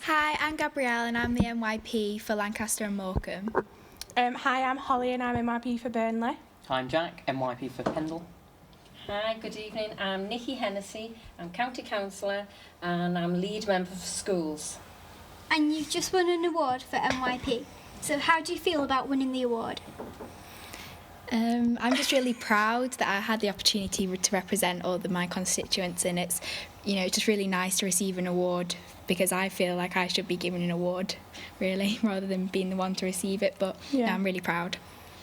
Hi, I'm Gabrielle and I'm the NYP for Lancaster and Morecambe. Hi, I'm Holly and I'm MRP for Burnley. Hi, I'm Jack, NYP for Pendle. Hi, good evening. I'm Nikki Hennessy. I'm County Councillor and I'm lead member for schools. And you've just won an award for NYP. So how do you feel about winning the award? I'm just really proud that I had the opportunity to represent all my constituents, and it's just really nice to receive an award because I feel like I should be given an award really rather than being the one to receive it, but Yeah. I'm really proud.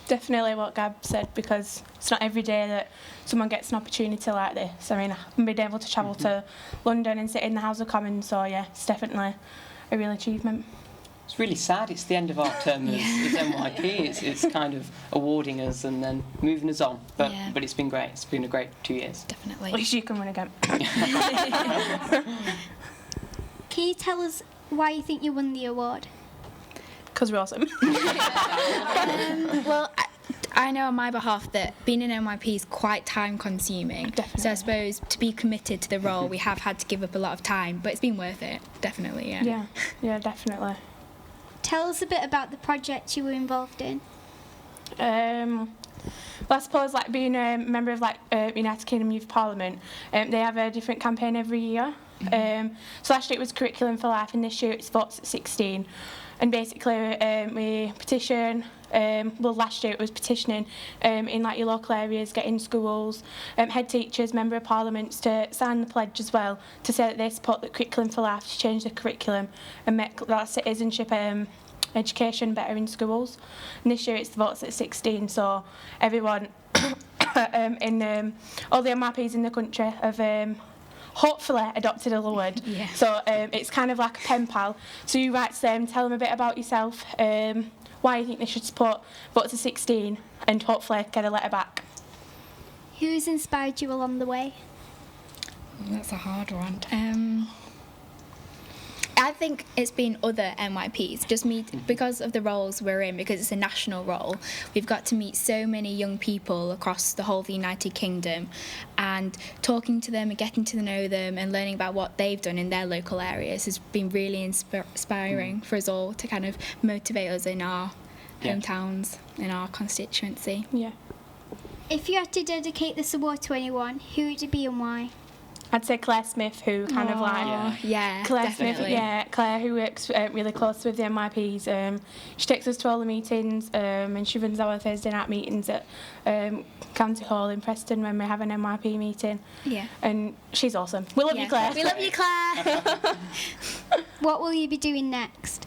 Definitely what Gab said, because it's not every day that someone gets an opportunity like this. I mean, I've been able to travel to London and sit in the House of Commons, so yeah, it's definitely a real achievement. It's really sad. It's the end of our term as NYP. It's kind of awarding us and then moving us on. But Yeah. but it's been great. It's been a great 2 years. Definitely. At least you can win again. Can you tell us why you think you won the award? Because we're awesome. Well, I know on my behalf that being an NYP is quite time consuming. Definitely. So I suppose to be committed to the role, we have had to give up a lot of time, but it's been worth it, definitely, yeah. Yeah, definitely. Tell us a bit about the project you were involved in. Well, I suppose like being a member of United Kingdom Youth Parliament, they have a different campaign every year. So last year it was Curriculum for Life, and this year it's Votes at 16. And basically we petition. Last year it was petitioning in your local areas, getting schools, head teachers, member of parliaments to sign the pledge as well to say that they support the Curriculum for Life, to change the curriculum and make that citizenship education better in schools. And this year it's the Votes at 16, so everyone in all the MRPs in the country have hopefully adopted a word. Yeah. So it's kind of like a pen pal. So you write to them, tell them a bit about yourself, why you think they should support Votes at 16, and hopefully get a letter back. Who has inspired you along the way? That's a hard one. I think it's been other NYPs, just because of the roles we're in, because it's a national role. We've got to meet so many young people across the whole of the United Kingdom, and talking to them and getting to know them and learning about what they've done in their local areas has been really inspiring for us all to kind of motivate us in our hometowns, in our constituency. Yeah. If you had to dedicate this award to anyone, who would it be and why? I'd say Claire Smith, who kind of Yeah, Claire definitely. Smith, Claire, who works really close with the MIPs. She takes us to all the meetings, and she runs our Thursday night meetings at County Hall in Preston when we have an MIP meeting. Yeah. And she's awesome. We love you, Claire. We love you, Claire. What will you be doing next?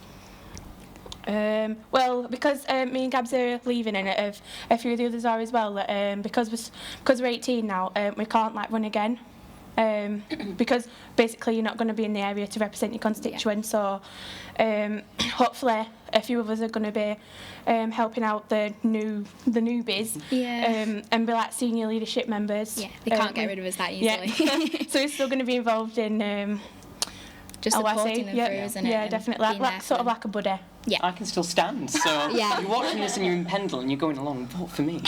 Well, because me and Gabs are leaving, and a few of the others are as well, because we're 18 now, we can't run again. Because basically you're not going to be in the area to represent your constituents, so hopefully a few of us are going to be helping out the newbies, and be like senior leadership members. Yeah, they can't get rid of us that easily. Yeah. So we're still going to be involved in Just supporting them yeah, through, isn't it? yeah, and definitely, being there like for sort of them. like a buddy. Yeah. I can still stand, so Yeah. you're watching this and you're in Pendle and you're going along, vote for me.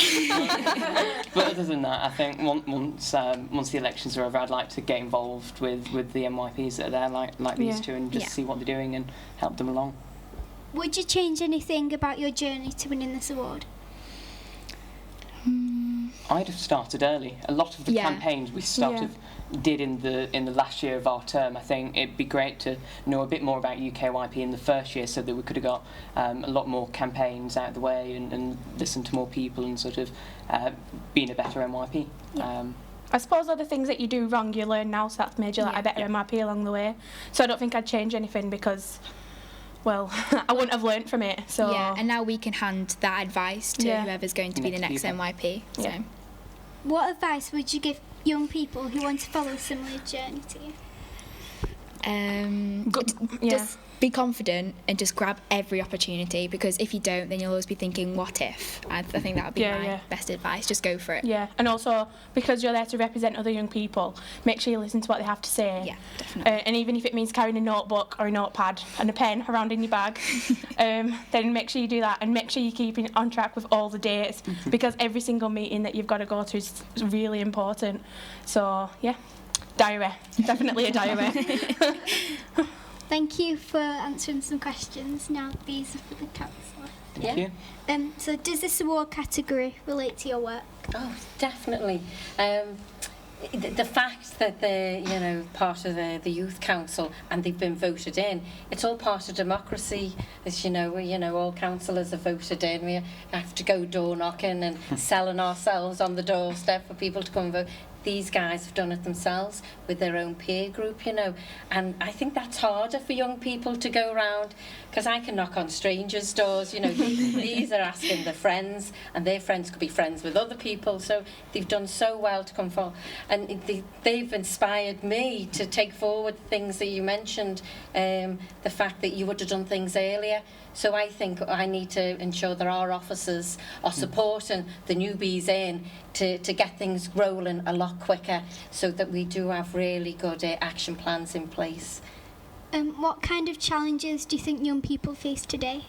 But other than that, I think once the elections are over, I'd like to get involved with the NYPs that are there, like these two, and just see what they're doing and help them along. Would you change anything about your journey to winning this award? I'd have started early. A lot of the campaigns we did in the last year of our term. I think it'd be great to know a bit more about UKYP in the first year, so that we could have got a lot more campaigns out of the way and listen to more people and sort of being a better NYP. I suppose other things that you do wrong you learn now, so that's made you a better MRP along the way. So I don't think I'd change anything, because, well, I wouldn't have learnt from it. So Yeah, and now we can hand that advice to whoever's going to be the next people. NYP. So. Yeah. What advice would you give young people who want to follow a similar journey to you? Just be confident and just grab every opportunity, because if you don't, then you'll always be thinking, what if? I think that would be my best advice. Just go for it. Yeah, and also because you're there to represent other young people, make sure you listen to what they have to say. Yeah, definitely. And even if it means carrying a notebook or a notepad and a pen around in your bag, then make sure you do that, and make sure you're keeping on track with all the dates, because every single meeting that you've got to go to is really important. So yeah, diary, definitely a diary. Thank you for answering some questions. Now these are for the councillor. Thank you. So does this award category relate to your work? Oh, definitely. The fact that they're, part of the youth council and they've been voted in, it's all part of democracy. As you know, all councillors are voted in. We have to go door knocking and selling ourselves on the doorstep for people to come and vote. These guys have done it themselves with their own peer group, and I think that's harder for young people to go around, because I can knock on strangers' doors, these are asking their friends, and their friends could be friends with other people, so they've done so well to come forward, and they've inspired me to take forward things that you mentioned, the fact that you would have done things earlier. So I think I need to ensure that our officers are supporting the newbies in to get things rolling a lot quicker, so that we do have really good action plans in place. What kind of challenges do you think young people face today?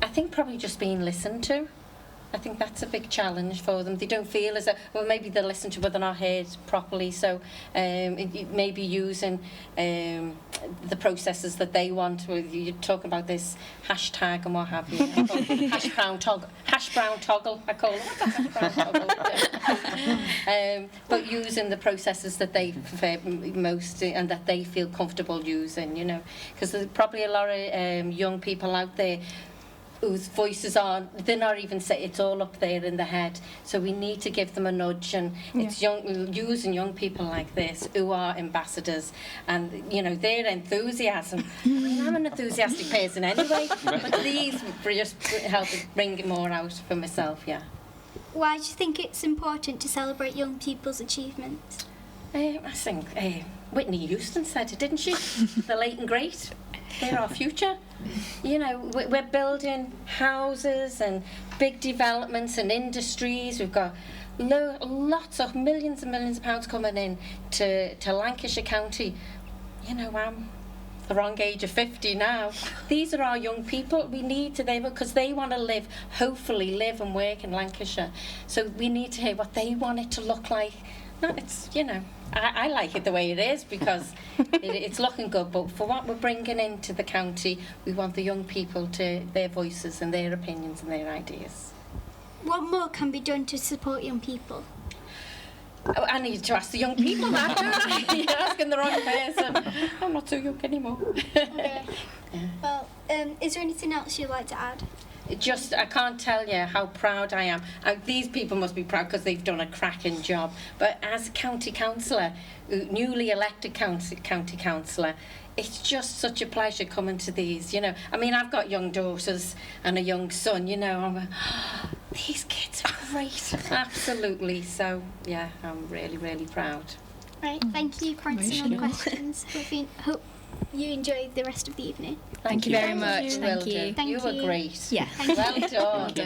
I think probably just being listened to. I think that's a big challenge for them. They don't feel as well, maybe they're listened to but they're not heard properly, so maybe using the processes that they want. You're talking about this hashtag and what have you. Hash brown toggle, I call it. What's a hash brown toggle? But using the processes that they prefer most and that they feel comfortable using, because there's probably a lot of young people out there whose voices aren't, they're not even say it's all up there in the head, so we need to give them a nudge, and it's using young people like this who are ambassadors, and their enthusiasm. I mean, I'm an enthusiastic person anyway, but these just help bring it more out for myself. Why do you think it's important to celebrate young people's achievements? I think Whitney Houston said it, didn't she? The late and great. They're our future. We're building houses and big developments and industries. We've got lots of millions and millions of pounds coming in to Lancashire County. I'm the wrong age of 50 now. These are our young people. We need to, because they want to hopefully live and work in Lancashire. So we need to hear what they want it to look like. I like it the way it is, because it's looking good, but for what we're bringing into the county, we want the young people to their voices and their opinions and their ideas. What more can be done to support young people? I need to ask the young people that, don't I? You're asking the wrong person. I'm not so young anymore. Okay. Well, is there anything else you'd like to add? I can't tell you how proud I am. These people must be proud because they've done a cracking job. But as a county councillor, newly elected county councillor, it's just such a pleasure coming to these. I mean, I've got young daughters and a young son. I'm like, these kids are great. Absolutely. So yeah, I'm really, really proud. Right. Thank you for answering all the questions. Hope you enjoy the rest of the evening. Thank you very much. Thank you. Thank You were you. great. Yeah. Well done.